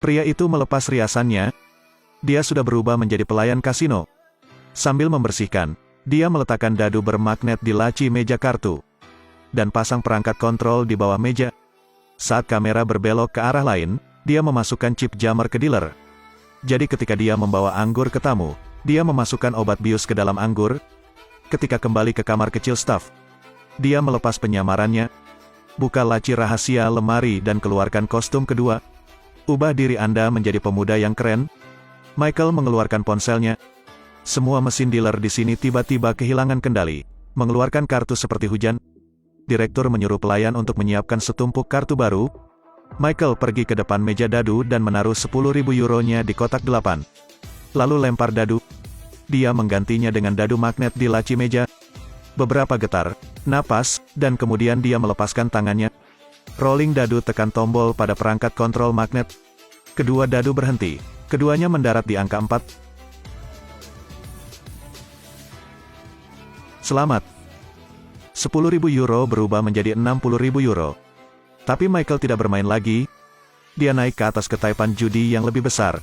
Pria itu melepas riasannya. Dia sudah berubah menjadi pelayan kasino. Sambil membersihkan, dia meletakkan dadu bermagnet di laci meja kartu. Dan pasang perangkat kontrol di bawah meja. Saat kamera berbelok ke arah lain, dia memasukkan chip jammer ke dealer. Jadi ketika dia membawa anggur ke tamu, dia memasukkan obat bius ke dalam anggur. Ketika kembali ke kamar kecil staf, dia melepas penyamarannya, buka laci rahasia lemari dan keluarkan kostum kedua. Ubah diri Anda menjadi pemuda yang keren. Michael mengeluarkan ponselnya. Semua mesin dealer di sini tiba-tiba kehilangan kendali, mengeluarkan kartu seperti hujan. Direktur menyuruh pelayan untuk menyiapkan setumpuk kartu baru. Michael pergi ke depan meja dadu dan menaruh 10.000 euronya di kotak 8. Lalu lempar dadu. Dia menggantinya dengan dadu magnet di laci meja. Beberapa getar, napas, dan kemudian dia melepaskan tangannya. Rolling dadu tekan tombol pada perangkat kontrol magnet. Kedua dadu berhenti. Keduanya mendarat di angka 4. Selamat. 10.000 euro berubah menjadi 60.000 euro. Tapi Michael tidak bermain lagi. Dia naik ke atas ketaipan judi yang lebih besar.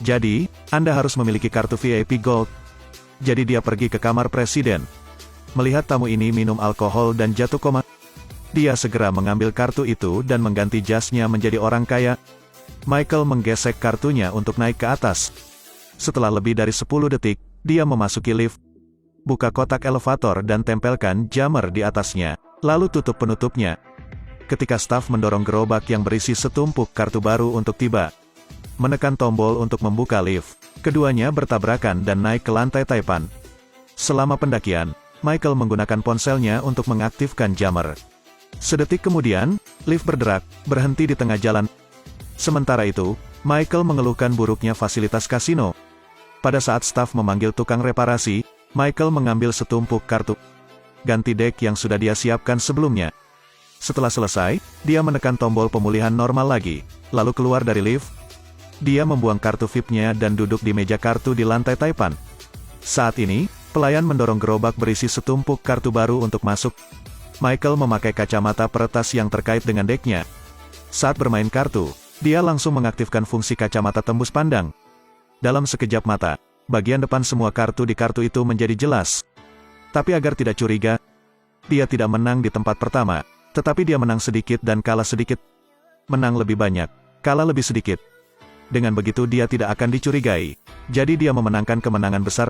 Jadi, Anda harus memiliki kartu VIP Gold. Jadi dia pergi ke kamar presiden. Melihat tamu ini minum alkohol dan jatuh koma, dia segera mengambil kartu itu dan mengganti jasnya menjadi orang kaya. Michael menggesek kartunya untuk naik ke atas. Setelah lebih dari 10 detik, dia memasuki lift. Buka kotak elevator dan tempelkan jammer di atasnya, lalu tutup penutupnya. Ketika staf mendorong gerobak yang berisi setumpuk kartu baru untuk tiba, menekan tombol untuk membuka lift, keduanya bertabrakan dan naik ke lantai taipan. Selama pendakian, Michael menggunakan ponselnya untuk mengaktifkan jammer. Sedetik kemudian, lift berderak, berhenti di tengah jalan. Sementara itu, Michael mengeluhkan buruknya fasilitas kasino. Pada saat staf memanggil tukang reparasi, Michael mengambil setumpuk kartu ganti dek yang sudah dia siapkan sebelumnya. Setelah selesai, dia menekan tombol pemulihan normal lagi, lalu keluar dari lift. Dia membuang kartu VIP-nya dan duduk di meja kartu di lantai taipan. Saat ini, pelayan mendorong gerobak berisi setumpuk kartu baru untuk masuk. Michael memakai kacamata peretas yang terkait dengan deknya. Saat bermain kartu, dia langsung mengaktifkan fungsi kacamata tembus pandang. Dalam sekejap mata, bagian depan semua kartu di kartu itu menjadi jelas. Tapi agar tidak curiga, dia tidak menang di tempat pertama, tetapi dia menang sedikit dan kalah sedikit. Menang lebih banyak, kalah lebih sedikit. Dengan begitu dia tidak akan dicurigai. Jadi dia memenangkan kemenangan besar.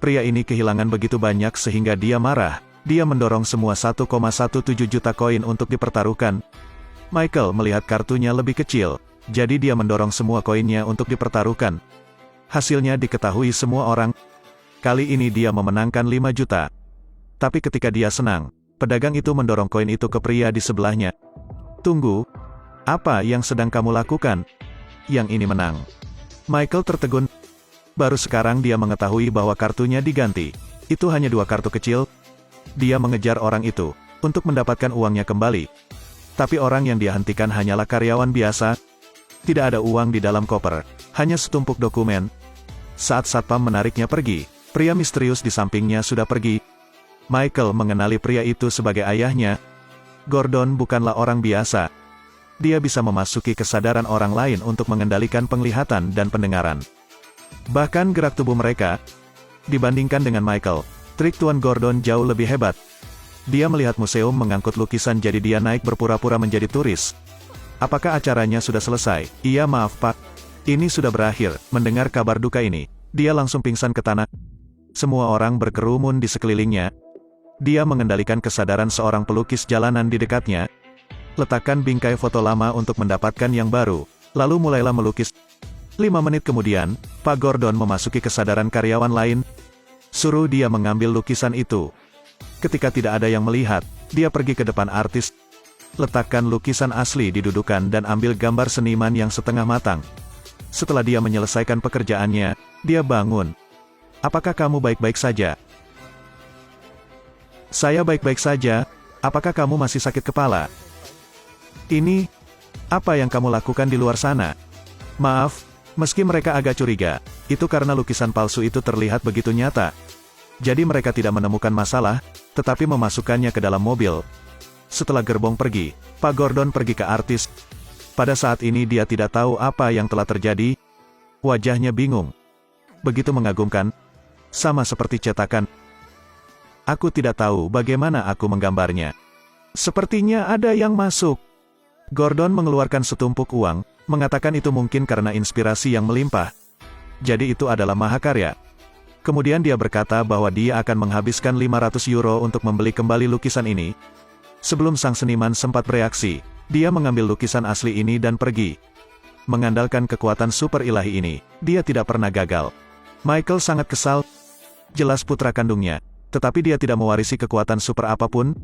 Pria ini kehilangan begitu banyak sehingga dia marah. Dia mendorong semua 1,17 juta koin untuk dipertaruhkan. Michael melihat kartunya lebih kecil, jadi dia mendorong semua koinnya untuk dipertaruhkan. Hasilnya diketahui semua orang. Kali ini dia memenangkan 5 juta. Tapi ketika dia senang, pedagang itu mendorong koin itu ke pria di sebelahnya. Tunggu, apa yang sedang kamu lakukan? Yang ini menang. Michael tertegun. Baru sekarang dia mengetahui bahwa kartunya diganti. Itu hanya 2 kartu kecil. Dia mengejar orang itu, untuk mendapatkan uangnya kembali. Tapi orang yang dia hentikan hanyalah karyawan biasa. Tidak ada uang di dalam koper, hanya setumpuk dokumen. Saat satpam menariknya pergi, pria misterius di sampingnya sudah pergi. Michael mengenali pria itu sebagai ayahnya. Gordon bukanlah orang biasa. Dia bisa memasuki kesadaran orang lain untuk mengendalikan penglihatan dan pendengaran. Bahkan gerak tubuh mereka. Dibandingkan dengan Michael, trik Tuan Gordon jauh lebih hebat. Dia melihat museum mengangkut lukisan jadi dia naik berpura-pura menjadi turis. Apakah acaranya sudah selesai? Iya maaf pak. Ini sudah berakhir. Mendengar kabar duka ini, dia langsung pingsan ke tanah. Semua orang berkerumun di sekelilingnya. Dia mengendalikan kesadaran seorang pelukis jalanan di dekatnya. Letakkan bingkai foto lama untuk mendapatkan yang baru. Lalu mulailah melukis. 5 menit kemudian, Pak Gordon memasuki kesadaran karyawan lain. Suruh dia mengambil lukisan itu. Ketika tidak ada yang melihat, dia pergi ke depan artis. Letakkan lukisan asli didudukan dan ambil gambar seniman yang setengah matang. Setelah dia menyelesaikan pekerjaannya, dia bangun. Apakah kamu baik-baik saja? Saya baik-baik saja. Apakah kamu masih sakit kepala? Ini, apa yang kamu lakukan di luar sana? Maaf, meski mereka agak curiga, itu karena lukisan palsu itu terlihat begitu nyata. Jadi mereka tidak menemukan masalah, tetapi memasukkannya ke dalam mobil. Setelah gerbong pergi, Pak Gordon pergi ke artis. Pada saat ini dia tidak tahu apa yang telah terjadi. Wajahnya bingung. Begitu mengagumkan. Sama seperti cetakan. Aku tidak tahu bagaimana aku menggambarnya. Sepertinya ada yang masuk. Gordon mengeluarkan setumpuk uang, mengatakan itu mungkin karena inspirasi yang melimpah. Jadi itu adalah mahakarya. Kemudian dia berkata bahwa dia akan menghabiskan 500 euro untuk membeli kembali lukisan ini. Sebelum sang seniman sempat bereaksi, dia mengambil lukisan asli ini dan pergi. Mengandalkan kekuatan super ilahi ini, dia tidak pernah gagal. Michael sangat kesal. Jelas putra kandungnya, tetapi dia tidak mewarisi kekuatan super apapun.